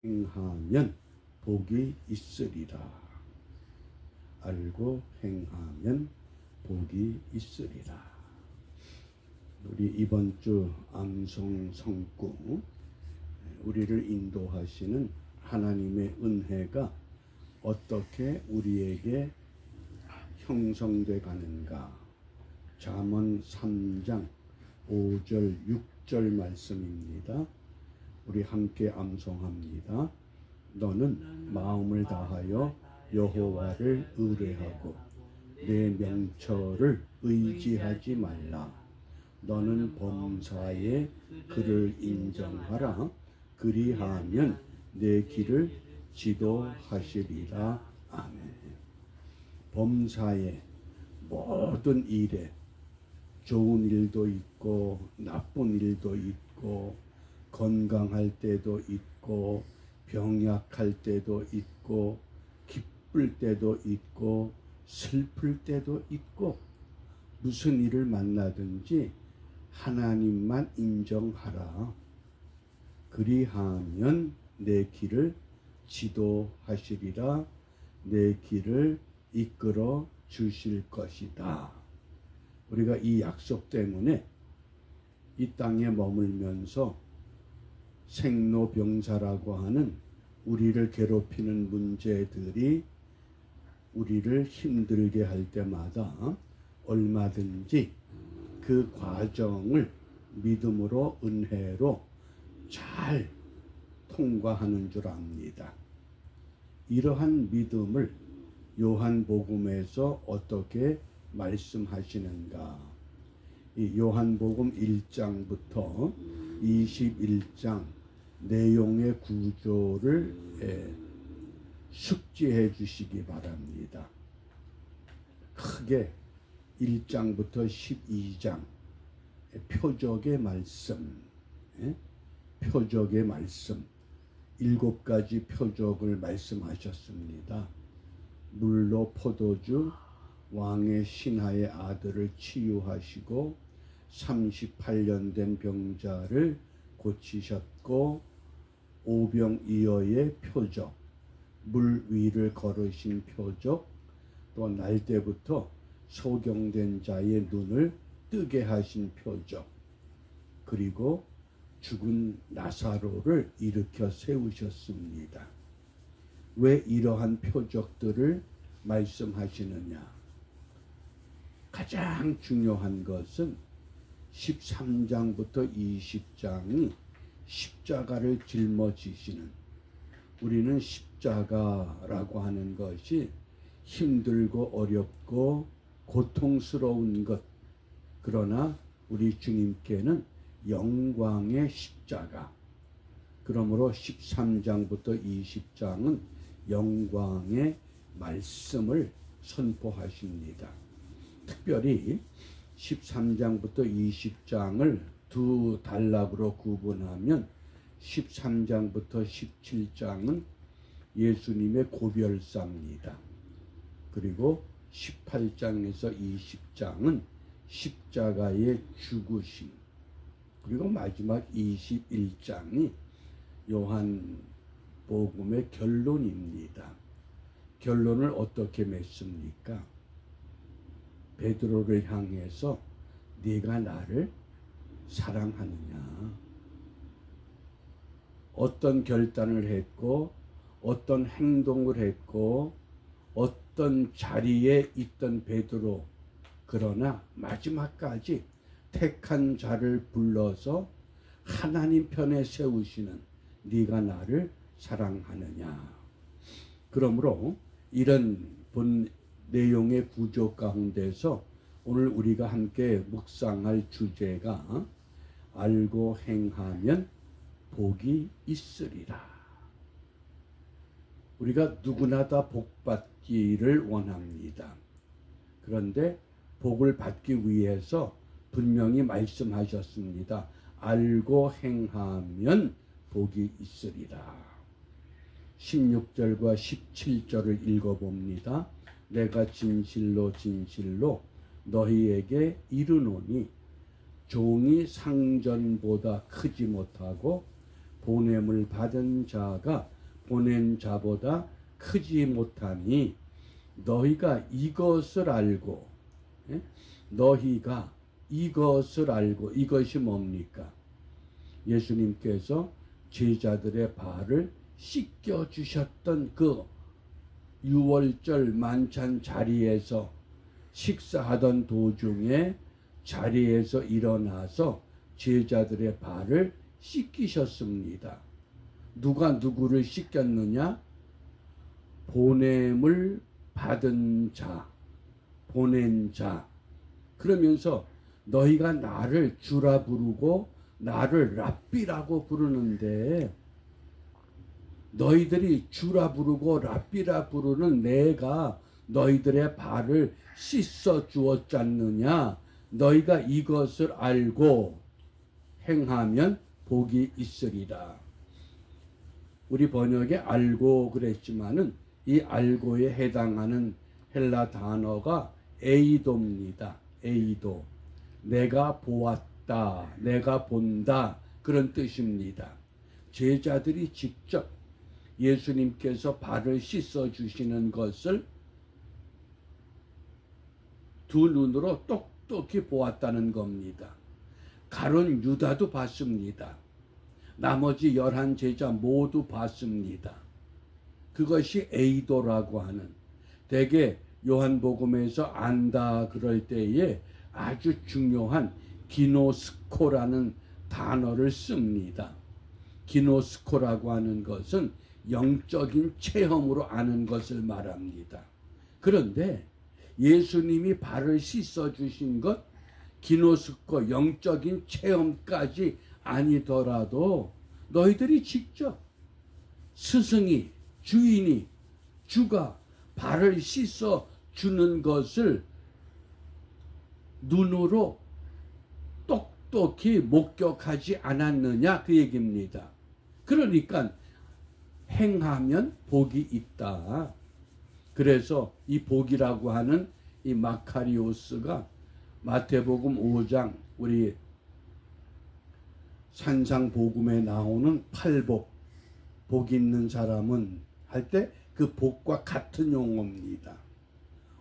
행하면 복이 있으리라. 알고 행하면 복이 있으리라. 우리 이번 주 암송 성구, 우리를 인도하시는 하나님의 은혜가 어떻게 우리에게 형성돼 가는가. 잠언 3장 5절 6절 말씀입니다. 우리 함께 암송합니다. 너는 마음을 다하여 여호와를 의뢰하고 내 명철을 의지하지 말라. 너는 범사에 그를 인정하라. 그리하면 내 길을 지도하시리라. 아멘. 범사에 모든 일에 좋은 일도 있고 나쁜 일도 있고 건강할 때도 있고 병약할 때도 있고 기쁠 때도 있고 슬플 때도 있고 무슨 일을 만나든지 하나님만 인정하라. 그리하면 내 길을 지도하시리라. 내 길을 이끌어 주실 것이다. 우리가 이 약속 때문에 이 땅에 머물면서 생로병사라고 하는 우리를 괴롭히는 문제들이 우리를 힘들게 할 때마다 얼마든지 그 과정을 믿음으로 은혜로 잘 통과하는 줄 압니다. 이러한 믿음을 요한복음에서 어떻게 말씀하시는가. 이 요한복음 1장부터 21장 내용의 구조를 숙지해 주시기 바랍니다. 크게 1장부터 12장 표적의 말씀, 표적의 말씀 7가지 표적을 말씀하셨습니다. 물로 포도주, 왕의 신하의 아들을 치유하시고 38년 된 병자를 고치셨고 오병이어의 표적, 물 위를 걸으신 표적, 또 날 때부터 소경된 자의 눈을 뜨게 하신 표적, 그리고 죽은 나사로를 일으켜 세우셨습니다. 왜 이러한 표적들을 말씀하시느냐? 가장 중요한 것은 13장부터 20장이 십자가를 짊어지시는, 우리는 십자가라고 하는 것이 힘들고 어렵고 고통스러운 것, 그러나 우리 주님께는 영광의 십자가. 그러므로 13장부터 20장은 영광의 말씀을 선포하십니다. 특별히 13장부터 20장을 두 단락으로 구분하면 13장부터 17장은 예수님의 고별사입니다. 그리고 18장에서 20장은 십자가의 죽으심, 그리고 마지막 21장이 요한복음의 결론입니다. 결론을 어떻게 맺습니까? 베드로를 향해서 네가 나를 사랑하느냐. 어떤 결단을 했고 어떤 행동을 했고 어떤 자리에 있던 베드로, 그러나 마지막까지 택한 자를 불러서 하나님 편에 세우시는 네가 나를 사랑하느냐. 그러므로 이런 본 내용의 구조 가운데서 오늘 우리가 함께 묵상할 주제가 알고 행하면 복이 있으리라. 우리가 누구나 다 복받기를 원합니다. 그런데 복을 받기 위해서 분명히 말씀하셨습니다. 알고 행하면 복이 있으리라. 16절과 17절을 읽어봅니다. 내가 진실로 진실로 너희에게 이르노니 종이 상전보다 크지 못하고 보냄을 받은 자가 보낸 자보다 크지 못하니 너희가 이것을 알고, 너희가 이것을 알고, 이것이 뭡니까? 예수님께서 제자들의 발을 씻겨 주셨던 그 유월절 만찬 자리에서 식사하던 도중에 자리에서 일어나서 제자들의 발을 씻기셨습니다. 누가 누구를 씻겼느냐? 보냄을 받은 자, 보낸 자. 그러면서 너희가 나를 주라 부르고 나를 랍비라고 부르는데, 너희들이 주라 부르고 랍비라 부르는 내가 너희들의 발을 씻어 주었지 않느냐? 너희가 이것을 알고 행하면 복이 있으리라. 우리 번역에 알고 그랬지만은 이 알고에 해당하는 헬라 단어가 에이도입니다. 에이도. 내가 보았다, 내가 본다, 그런 뜻입니다. 제자들이 직접 예수님께서 발을 씻어 주시는 것을 두 눈으로 똑똑히 보았다는 겁니다. 가룟 유다도 봤습니다. 나머지 11제자 모두 봤습니다. 그것이 에이도라고 하는, 대개 요한복음에서 안다 그럴 때에 아주 중요한 기노스코라는 단어를 씁니다. 기노스코라고 하는 것은 영적인 체험으로 아는 것을 말합니다. 그런데 예수님이 발을 씻어 주신 것, 기노스코 영적인 체험까지 아니더라도 너희들이 직접 스승이, 주인이, 주가 발을 씻어 주는 것을 눈으로 똑똑히 목격하지 않았느냐, 그 얘기입니다. 그러니까 행하면 복이 있다. 그래서 이 복이라고 하는 이 마카리오스가 마태복음 5장 우리 산상복음에 나오는 팔복, 복 있는 사람은 할 때 그 복과 같은 용어입니다.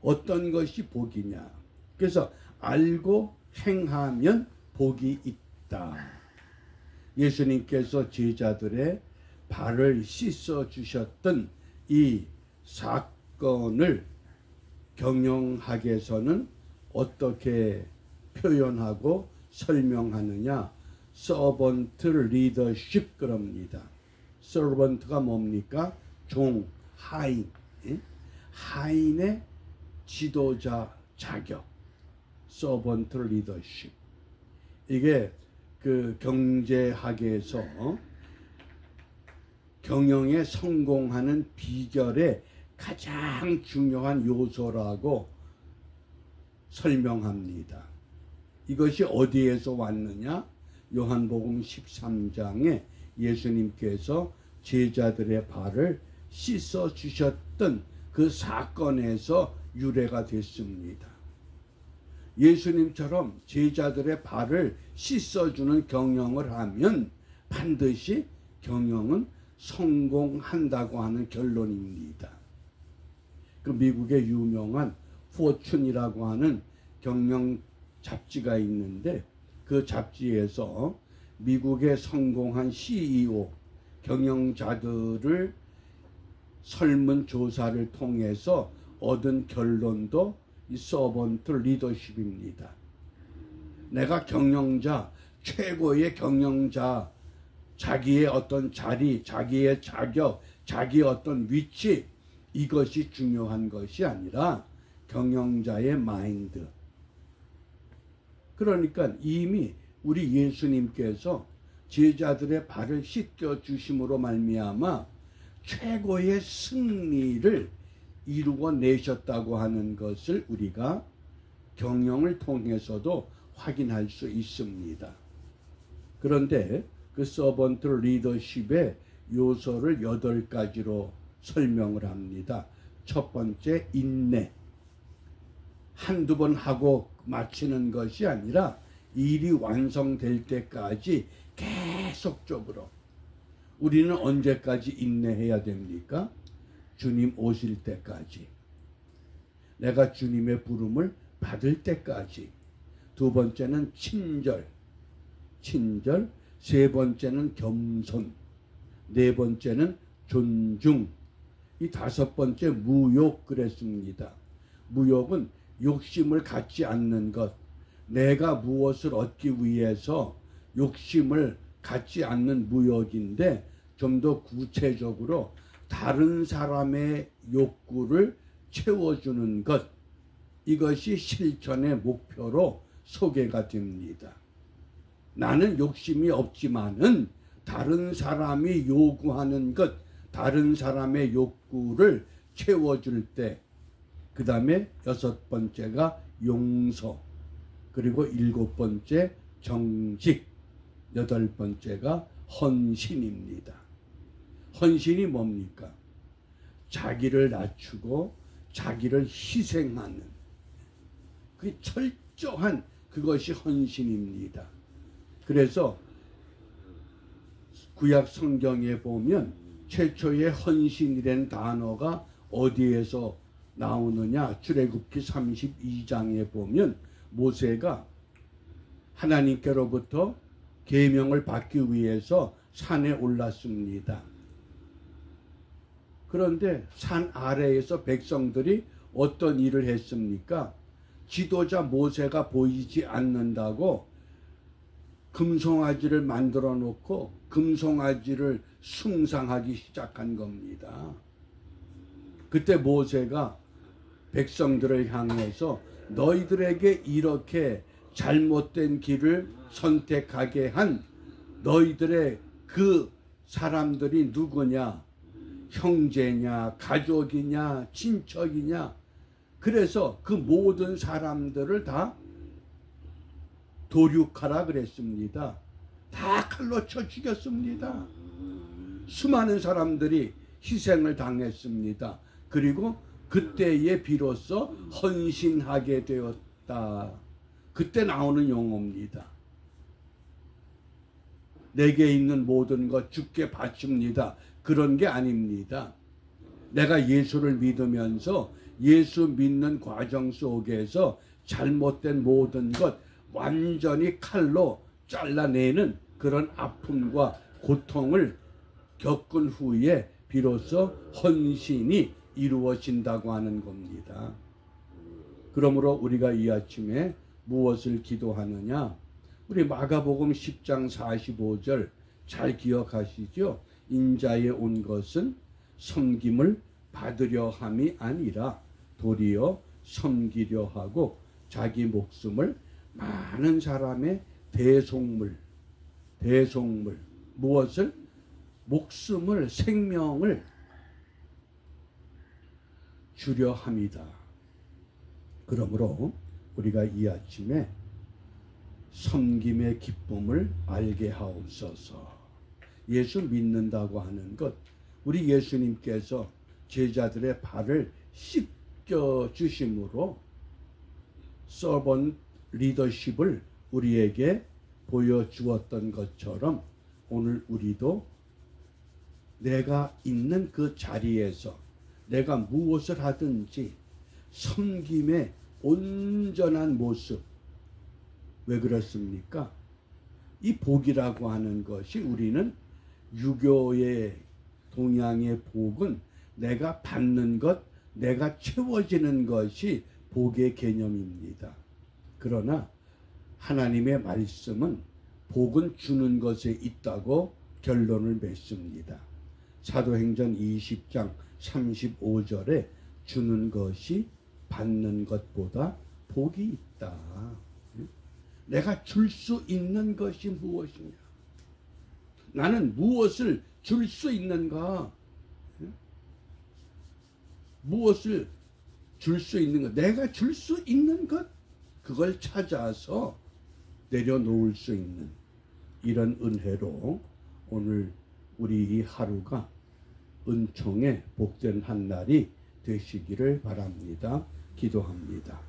어떤 것이 복이냐? 그래서 알고 행하면 복이 있다. 예수님께서 제자들의 발을 씻어 주셨던 이 사건을 경영학에서는 어떻게 표현하고 설명하느냐? 서번트 리더십 그럽니다. 서번트가 뭡니까? 종, 하인. 하인의 지도자 자격. 서번트 리더십. 이게 그 경제학에서 경영에 성공하는 비결의 가장 중요한 요소라고 설명합니다. 이것이 어디에서 왔느냐? 요한복음 13장에 예수님께서 제자들의 발을 씻어 주셨던 그 사건에서 유래가 됐습니다. 예수님처럼 제자들의 발을 씻어주는 경영을 하면 반드시 경영은 성공한다고 하는 결론입니다. 그 미국의 유명한 포춘이라고 하는 경영 잡지가 있는데, 그 잡지에서 미국의 성공한 CEO, 경영자들을 설문조사를 통해서 얻은 결론도 이 서번트 리더십입니다. 내가 경영자, 최고의 경영자, 자기의 어떤 자리, 자기의 자격, 자기의 어떤 위치, 이것이 중요한 것이 아니라 경영자의 마인드. 그러니까 이미 우리 예수님께서 제자들의 발을 씻겨 주심으로 말미암아 최고의 승리를 이루어 내셨다고 하는 것을 우리가 경영을 통해서도 확인할 수 있습니다. 그런데 그 서번트 리더십의 요소를 8가지로 설명을 합니다. 첫 번째, 인내. 한두 번 하고 마치는 것이 아니라 일이 완성될 때까지 계속적으로 우리는 언제까지 인내해야 됩니까? 주님 오실 때까지. 내가 주님의 부름을 받을 때까지. 두 번째는 친절. 세 번째는 겸손. 네 번째는 존중. 이 다섯 번째 무욕 그랬습니다. 무욕은 욕심을 갖지 않는 것. 내가 무엇을 얻기 위해서 욕심을 갖지 않는 무욕인데, 좀 더 구체적으로 다른 사람의 욕구를 채워주는 것. 이것이 실천의 목표로 소개가 됩니다. 나는 욕심이 없지만은 다른 사람이 요구하는 것, 다른 사람의 욕구를 채워줄 때, 그 다음에 여섯 번째가 용서, 그리고 일곱 번째 정직, 여덟 번째가 헌신입니다. 헌신이 뭡니까? 자기를 낮추고 자기를 희생하는, 그 철저한 그것이 헌신입니다. 그래서 구약 성경에 보면 최초의 헌신이라는 단어가 어디에서 나오느냐? 출애굽기 32장에 보면 모세가 하나님께로부터 계명을 받기 위해서 산에 올랐습니다. 그런데 산 아래에서 백성들이 어떤 일을 했습니까? 지도자 모세가 보이지 않는다고 금송아지를 만들어 놓고 금송아지를 숭상하기 시작한 겁니다. 그때 모세가 백성들을 향해서 너희들에게 이렇게 잘못된 길을 선택하게 한 너희들의 그 사람들이 누구냐? 형제냐, 가족이냐, 친척이냐? 그래서 그 모든 사람들을 다 도륙하라 그랬습니다. 다 칼로 쳐 죽였습니다. 수많은 사람들이 희생을 당했습니다. 그리고 그때에 비로소 헌신하게 되었다. 그때 나오는 용어입니다. 내게 있는 모든 것 주께 바칩니다. 그런 게 아닙니다. 내가 예수를 믿으면서 예수 믿는 과정 속에서 잘못된 모든 것 완전히 칼로 잘라내는 그런 아픔과 고통을 겪은 후에 비로소 헌신이 이루어진다고 하는 겁니다. 그러므로 우리가 이 아침에 무엇을 기도하느냐? 우리 마가복음 10장 45절 잘 기억하시죠? 인자에 온 것은 섬김을 받으려 함이 아니라 도리어 섬기려 하고 자기 목숨을 많은 사람의 대속물 무엇을? 목숨을, 생명을 주려 함이다. 그러므로 우리가 이 아침에 섬김의 기쁨을 알게 하옵소서. 예수 믿는다고 하는 것, 우리 예수님께서 제자들의 발을 씻겨 주심으로 서번 리더십을 우리에게 보여주었던 것처럼 오늘 우리도 내가 있는 그 자리에서 내가 무엇을 하든지 섬김의 온전한 모습. 왜 그렇습니까? 이 복이라고 하는 것이, 우리는 유교의 동양의 복은 내가 받는 것, 내가 채워지는 것이 복의 개념입니다. 그러나 하나님의 말씀은 복은 주는 것에 있다고 결론을 맺습니다. 사도행전 20장 35절에 주는 것이 받는 것보다 복이 있다. 내가 줄 수 있는 것이 무엇이냐? 나는 무엇을 줄 수 있는가? 무엇을 줄 수 있는 것? 내가 줄 수 있는 것? 그걸 찾아서 내려놓을 수 있는 이런 은혜로 오늘 우리 이 하루가 은총의 복된 한 날이 되시기를 바랍니다. 기도합니다.